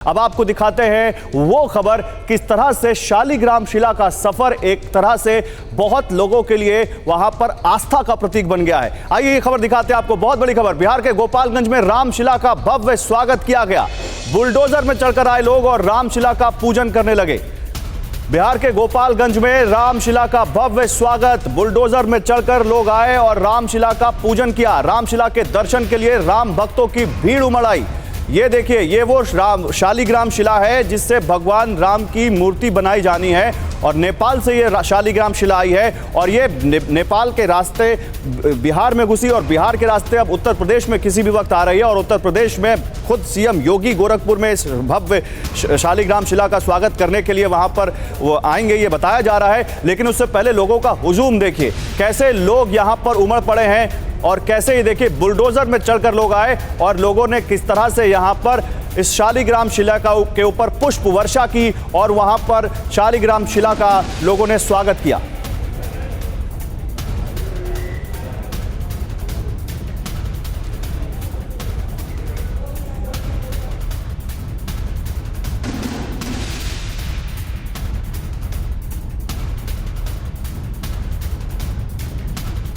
अब आपको दिखाते हैं वो खबर किस तरह से शालिग्राम शिला का सफर एक तरह से बहुत लोगों के लिए वहां पर आस्था का प्रतीक बन गया है। आइए ये खबर दिखाते हैं आपको। बहुत बड़ी खबर, बिहार के गोपालगंज में रामशिला का भव्य स्वागत किया गया। बुलडोजर में चढ़कर आए लोग और रामशिला का पूजन करने लगे। बिहार के गोपालगंज में रामशिला का भव्य स्वागत, बुलडोजर में चढ़कर लोग आए और रामशिला का पूजन किया। रामशिला के दर्शन के लिए राम भक्तों की भीड़ उमड़ आई। ये देखिए, ये वो शालिग्राम शिला है जिससे भगवान राम की मूर्ति बनाई जानी है और नेपाल से ये शालिग्राम शिला आई है और ये नेपाल के रास्ते बिहार में घुसी और बिहार के रास्ते अब उत्तर प्रदेश में किसी भी वक्त आ रही है और उत्तर प्रदेश में खुद सीएम योगी गोरखपुर में इस भव्य शालिग्राम शिला का स्वागत करने के लिए वहां पर वो आएंगे, ये बताया जा रहा है। लेकिन उससे पहले लोगों का हुजूम देखिए, कैसे लोग यहां पर उमड़ पड़े हैं और कैसे ये देखिए बुलडोजर में चढ़कर लोग आए और लोगों ने किस तरह से यहाँ पर इस शालिग्राम शिला के ऊपर पुष्प वर्षा की और वहाँ पर शालिग्राम शिला का लोगों ने स्वागत किया।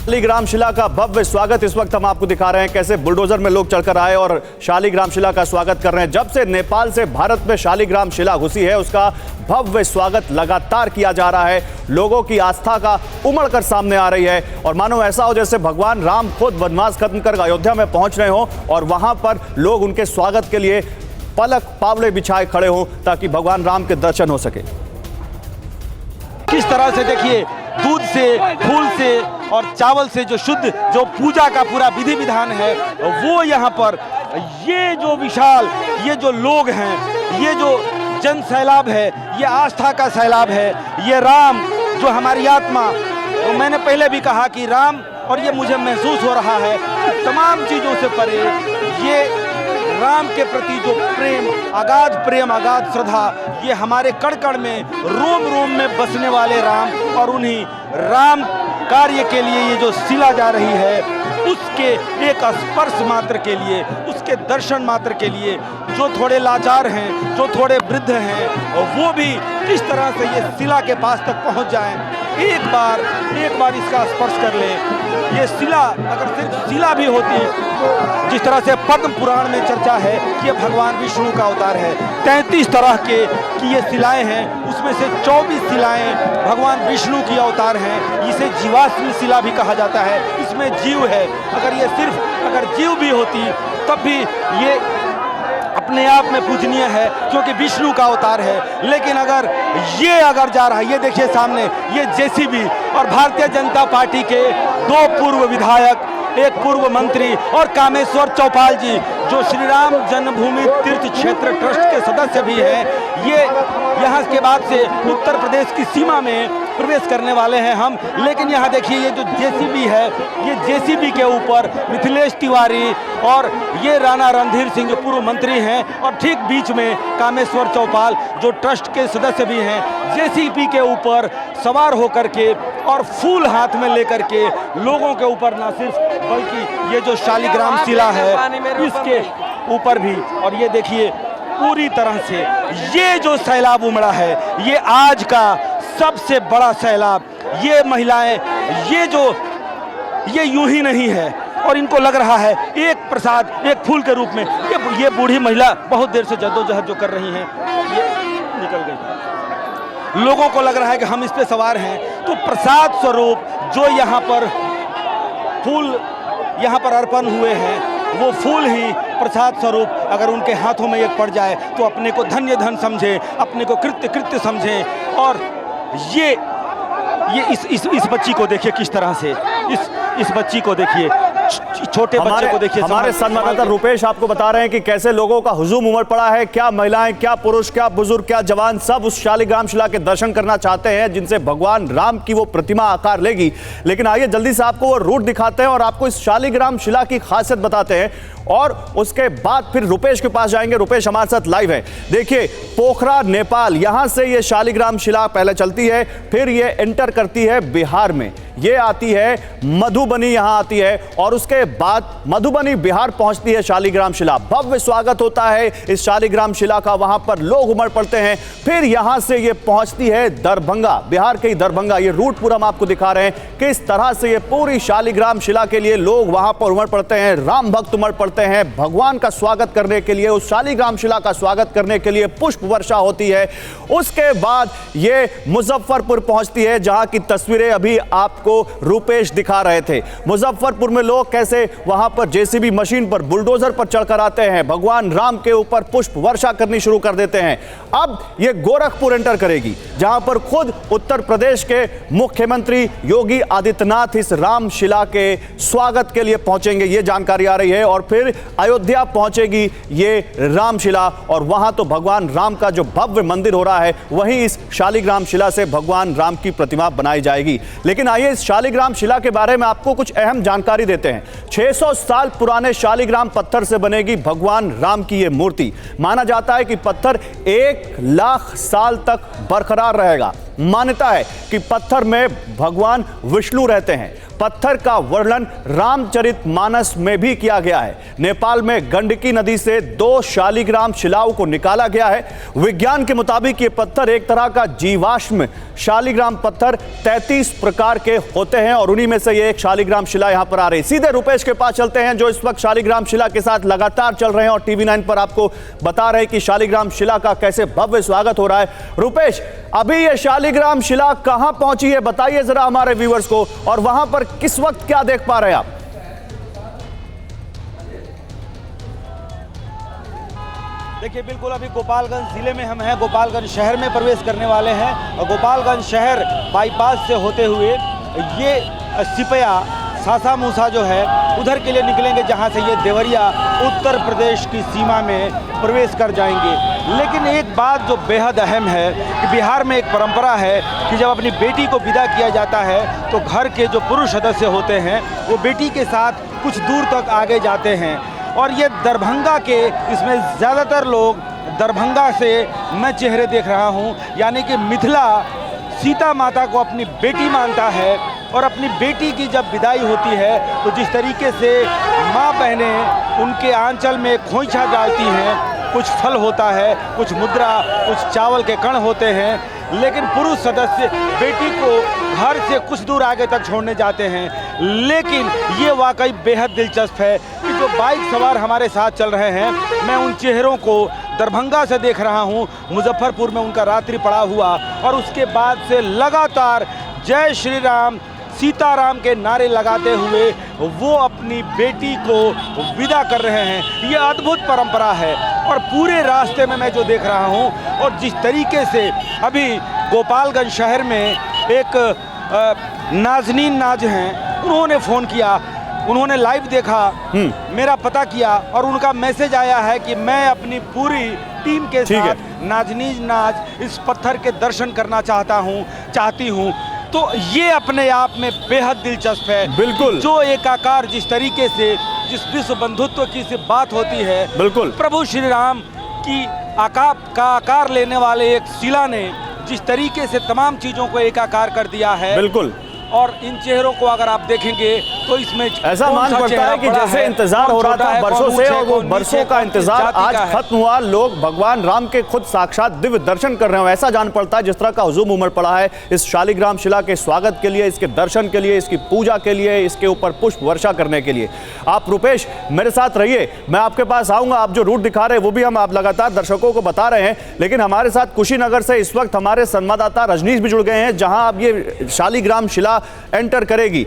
शालिग्राम शिला का भव्य स्वागत इस वक्त हम आपको दिखा रहे हैं, कैसे बुलडोजर में लोग चढ़कर आए और शालिग्राम शिला का स्वागत कर रहे हैं। जब से नेपाल से भारत में शालिग्राम शिला घुसी है उसका भव्य स्वागत लगातार किया जा रहा है। लोगों की आस्था का उमड़ कर सामने आ रही है और मानो ऐसा हो जैसे भगवान राम खुद वनवास खत्म कर अयोध्या में पहुंच रहे हो और वहां पर लोग उनके स्वागत के लिए पलक पावले बिछाए खड़े हों ताकि भगवान राम के दर्शन हो सके। किस तरह से देखिए, दूध से, फूल से और चावल से जो शुद्ध जो पूजा का पूरा विधि विधान है वो यहाँ पर, ये जो विशाल, ये जो लोग हैं, ये जो जन सैलाब है, ये आस्था का सैलाब है। ये राम जो हमारी आत्मा, तो मैंने पहले भी कहा कि राम, और ये मुझे महसूस हो रहा है तमाम चीज़ों से परे ये राम के प्रति जो प्रेम, अगाध श्रद्धा, ये हमारे कण कण में, रोम रोम में बसने वाले राम और उन्हीं राम कार्य के लिए ये जो शिला जा रही है उसके एक स्पर्श मात्र के लिए, उसके दर्शन मात्र के लिए जो थोड़े लाचार हैं, जो थोड़े वृद्ध हैं, वो भी किस तरह से ये शिला के पास तक पहुंच जाएं, एक बार इसका स्पर्श कर ले। ये शिला अगर सिर्फ शिला भी होती तो जिस तरह से पद्म पुराण में चर्चा है कि ये भगवान विष्णु का अवतार है, 33 तरह के की ये शिलाएं हैं, उसमें से 24 शिलाएं भगवान विष्णु की अवतार हैं। इसे जीवाश्म शिला भी कहा जाता है, इसमें जीव है। अगर जीव भी होती तब भी ये अपने आप में पूजनीय है क्योंकि विष्णु का अवतार है। लेकिन अगर जा रहा है, ये देखिए सामने, ये जेसीबी और भारतीय जनता पार्टी के 2 पूर्व विधायक, एक पूर्व मंत्री और कामेश्वर चौपाल जी जो श्री राम जन्मभूमि तीर्थ क्षेत्र ट्रस्ट के सदस्य भी हैं, ये यहाँ के बाद से उत्तर प्रदेश की सीमा में प्रवेश करने वाले हैं हम। लेकिन यहाँ देखिए, ये जो जेसीबी है, ये जेसीबी के ऊपर मिथिलेश तिवारी और ये राणा रणधीर सिंह जो पूर्व मंत्री हैं और ठीक बीच में कामेश्वर चौपाल जो ट्रस्ट के सदस्य भी हैं, जेसीबी के ऊपर सवार होकर के और फूल हाथ में लेकर के लोगों के ऊपर ना सिर्फ बल्कि ये जो शालिग्राम शिला है इसके ऊपर भी, और ये देखिए पूरी तरह से ये जो सैलाब उमड़ा है, ये आज का सबसे बड़ा सैलाब। ये महिलाएं, ये यूं ही नहीं है और इनको लग रहा है एक प्रसाद, एक फूल के रूप में। ये बूढ़ी महिला बहुत देर से जद्दोजहद जो कर रही हैं, ये निकल गई। लोगों को लग रहा है कि हम इस पे सवार हैं, तो प्रसाद स्वरूप जो यहाँ पर फूल यहाँ पर अर्पण हुए हैं, वो फूल ही प्रसाद स्वरूप अगर उनके हाथों में एक पड़ जाए तो अपने को धन्य धन समझें, अपने को कृत्य समझें। और ये इस बच्ची को देखिए, किस तरह से इस बच्ची को देखिए, छोटे बच्चे को देखिए। हमारे संवाददाता रुपेश आपको बता रहे हैं कि कैसे लोगों का हुजूम उमड़ पड़ा है। क्या महिलाएं, क्या पुरुष, क्या बुजुर्ग, क्या जवान, सब उस शालिग्राम शिला के दर्शन करना चाहते हैं जिनसे भगवान राम की वो प्रतिमा आकार लेगी। लेकिन आइए जल्दी से आपको वो रूट दिखाते हैं और आपको इस शालिग्राम शिला की खासियत बताते हैं और उसके बाद फिर रुपेश के पास जाएंगे। रुपेश हमारे साथ लाइव है। देखिए, पोखरा नेपाल, यहां से ये शालिग्राम शिला पहले चलती है, फिर ये एंटर करती है बिहार में। ये आती है मधुबनी, यहाँ आती है और उसके बाद मधुबनी बिहार पहुंचती है शालिग्राम शिला। भव्य स्वागत होता है इस शालिग्राम शिला का, वहां पर लोग उमड़ पड़ते हैं। फिर यहां से ये पहुंचती है दरभंगा, बिहार के ही दरभंगा। ये रूट पूरा हम आपको दिखा रहे हैं किस तरह से ये पूरी शालिग्राम शिला के लिए लोग वहां पर उमड़ पड़ते हैं, राम भक्त उमड़ पड़ते हैं भगवान का स्वागत करने के लिए, उस शालिग्राम शिला का स्वागत करने के लिए पुष्प वर्षा होती है। उसके बाद ये मुजफ्फरपुर पहुंचती है, जहां की तस्वीरें अभी आपको रूपेश दिखा रहे थे। मुजफ्फरपुर में लोग कैसे वहां पर जेसीबी मशीन पर, बुलडोजर पर चढ़कर आते हैं, भगवान राम के ऊपर पुष्प वर्षा करनी शुरू कर देते हैं। अब ये गोरखपुर एंटर करेगी, जहां पर खुद उत्तर प्रदेश के मुख्यमंत्री योगी आदित्यनाथ इस रामशिला के स्वागत के लिए पहुंचेंगे, ये जानकारी आ रही है। और फिर अयोध्या पहुंचेगी ये रामशिला और वहां तो भगवान राम का जो भव्य मंदिर हो रहा है, वहीं इस शालिग्राम शिला से भगवान राम की प्रतिमा बनाई जाएगी। लेकिन आइए इस शालिग्राम शिला के बारे में आपको कुछ अहम जानकारी देते हैं। 600 साल पुराने शालिग्राम पत्थर से बनेगी भगवान राम की यह मूर्ति। माना जाता है कि पत्थर 1 लाख साल तक बरकरार रहेगा। मान्यता है कि पत्थर में भगवान विष्णु रहते हैं। पत्थर का वर्णन रामचरितमानस में भी किया गया है। नेपाल में गंडकी नदी से 2 शालिग्राम शिलाओं को निकाला गया है। विज्ञान के मुताबिक ये पत्थर एक तरह का जीवाश्म शालिग्राम पत्थर 33 प्रकार के होते हैं और उन्हीं में से ये एक शालिग्राम शिला यहां पर आ रही है। सीधे रुपेश के पास चलते हैं, जो इस वक्त शालिग्राम शिला के साथ लगातार चल रहे हैं और टीवी 9 पर आपको बता रहे हैं कि शालिग्राम शिला का कैसे भव्य स्वागत हो रहा है। रुपेश, अभी ये शालिग्राम शिला कहां पहुंची है, बताइए जरा हमारे व्यूअर्स को, और वहां पर किस वक्त क्या देख पा रहे हैं आप? देखिए, बिल्कुल अभी गोपालगंज जिले में हम हैं, गोपालगंज शहर में प्रवेश करने वाले हैं और गोपालगंज शहर बाईपास से होते हुए ये सिपया सासा मूसा जो है उधर के लिए निकलेंगे, जहां से ये देवरिया उत्तर प्रदेश की सीमा में प्रवेश कर जाएंगे। लेकिन एक बात जो बेहद अहम है कि बिहार में एक परंपरा है कि जब अपनी बेटी को विदा किया जाता है तो घर के जो पुरुष सदस्य होते हैं वो बेटी के साथ कुछ दूर तक आगे जाते हैं। और ये दरभंगा के, इसमें ज़्यादातर लोग दरभंगा से मैं चेहरे देख रहा हूँ, यानी कि मिथिला सीता माता को अपनी बेटी मानता है और अपनी बेटी की जब विदाई होती है तो जिस तरीके से माँ बहनें उनके आंचल में खोइंछा डालती हैं, कुछ फल होता है, कुछ मुद्रा, कुछ चावल के कण होते हैं, लेकिन पुरुष सदस्य बेटी को घर से कुछ दूर आगे तक छोड़ने जाते हैं। लेकिन ये वाकई बेहद दिलचस्प है कि जो बाइक सवार हमारे साथ चल रहे हैं, मैं उन चेहरों को दरभंगा से देख रहा हूँ, मुजफ्फरपुर में उनका रात्रि पड़ा हुआ और उसके बाद से लगातार जय श्री राम सीताराम के नारे लगाते हुए वो अपनी बेटी को विदा कर रहे हैं। ये अद्भुत परंपरा है और पूरे रास्ते में मैं जो देख रहा हूँ और जिस तरीके से अभी गोपालगंज शहर में एक नाजनीन नाज हैं, उन्होंने फ़ोन किया, उन्होंने लाइव देखा, मेरा पता किया और उनका मैसेज आया है कि मैं अपनी पूरी टीम के साथ नाजनीन नाज इस पत्थर के दर्शन करना चाहती हूँ। तो ये अपने आप में बेहद दिलचस्प है। बिल्कुल, जो एकाकार जिस तरीके से जिस विश्व बंधुत्व की से बात होती है, बिल्कुल प्रभु श्री राम की आकार लेने वाले एक शिला ने जिस तरीके से तमाम चीजों को एकाकार कर दिया है, बिल्कुल। और इन चेहरों को अगर आप देखेंगे तो इसमें ऐसा मान पड़ता है कि जैसे इंतजार हो रहा था बरसों से, और वो बरसों का इंतजार आज खत्म हुआ। लोग भगवान राम के खुद साक्षात दिव्य दर्शन कर रहे हो, ऐसा जान पड़ता है। जिस तरह का हुजूम उमड़ पड़ा है इस शालिग्राम शिला के स्वागत के लिए, इसके दर्शन के लिए, इसकी पूजा के लिए, इसके ऊपर पुष्प वर्षा करने के लिए। आप रुपेश मेरे साथ रहिए, मैं आपके पास आऊंगा। आप जो रूट दिखा रहे हैं वो भी हम आप लगातार दर्शकों को बता रहे हैं, लेकिन हमारे साथ कुशीनगर से इस वक्त हमारे संवाददाता रजनीश भी जुड़ गए हैं, जहां अब ये शालिग्राम शिला एंटर करेगी।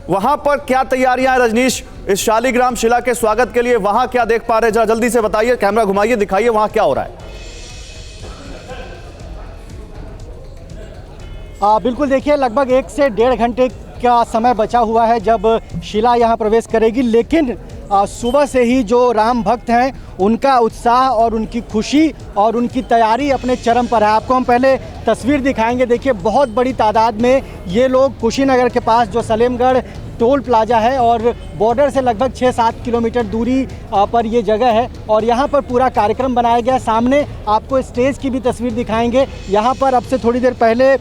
वहां पर क्या तैयारियां हैं रजनीश इस शालिग्राम शिला के स्वागत के लिए? वहां क्या देख पा रहे हैं, जरा जल्दी से बताइए, कैमरा घुमाइए, दिखाइए वहां क्या हो रहा है। बिल्कुल, देखिए लगभग 1 से 1.5 घंटे का समय बचा हुआ है जब शिला यहाँ प्रवेश करेगी। लेकिन सुबह से ही जो राम भक्त हैं उनका उत्साह और उनकी खुशी और उनकी तैयारी अपने चरम पर है। आपको हम पहले तस्वीर दिखाएंगे। देखिए बहुत बड़ी तादाद में ये लोग कुशीनगर के पास जो सलेमगढ़ टोल प्लाजा है और बॉर्डर से लगभग 6-7 किलोमीटर दूरी पर ये जगह है और यहाँ पर पूरा कार्यक्रम बनाया गया है। सामने आपको स्टेज की भी तस्वीर दिखाएंगे। यहाँ पर अब से थोड़ी देर पहले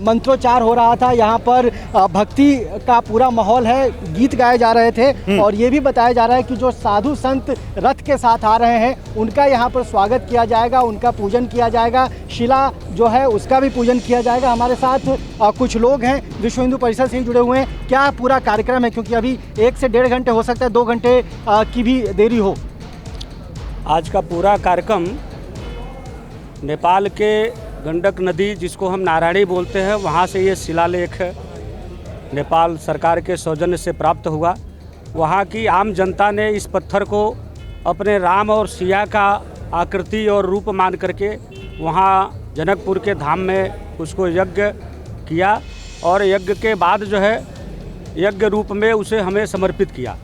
मंत्रोच्चार हो रहा था। यहाँ पर भक्ति का पूरा माहौल है, गीत गाए जा रहे थे और ये भी बताया जा रहा है कि जो साधु संत रथ के साथ आ रहे हैं उनका यहाँ पर स्वागत किया जाएगा, उनका पूजन किया जाएगा, शिला जो है उसका भी पूजन किया जाएगा। हमारे साथ कुछ लोग हैं विश्व हिंदू परिषद से ही जुड़े हुए हैं। क्या पूरा कार्यक्रम है, क्योंकि अभी 1 से 1.5 घंटे, हो सकता है 2 घंटे की भी देरी हो। आज का पूरा कार्यक्रम नेपाल के गंडक नदी, जिसको हम नारायणी बोलते हैं, वहाँ से ये शिलालेख नेपाल सरकार के सौजन्य से प्राप्त हुआ। वहाँ की आम जनता ने इस पत्थर को अपने राम और सिया का आकृति और रूप मान करके वहाँ जनकपुर के धाम में उसको यज्ञ किया और यज्ञ के बाद जो है यज्ञ रूप में उसे हमें समर्पित किया।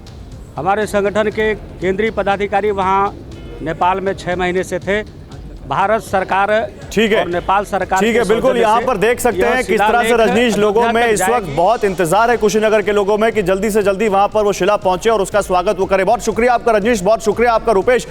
हमारे संगठन के केंद्रीय पदाधिकारी वहाँ नेपाल में 6 महीने से थे। भारत सरकार ठीक है और नेपाल सरकार ठीक है, बिल्कुल यहाँ पर देख सकते हैं किस तरह से रजनीश लोगों में इस वक्त बहुत इंतजार है कुशीनगर के लोगों में कि जल्दी से जल्दी वहां पर वो शिला पहुंचे और उसका स्वागत वो करे। बहुत शुक्रिया आपका रजनीश, बहुत शुक्रिया आपका रूपेश।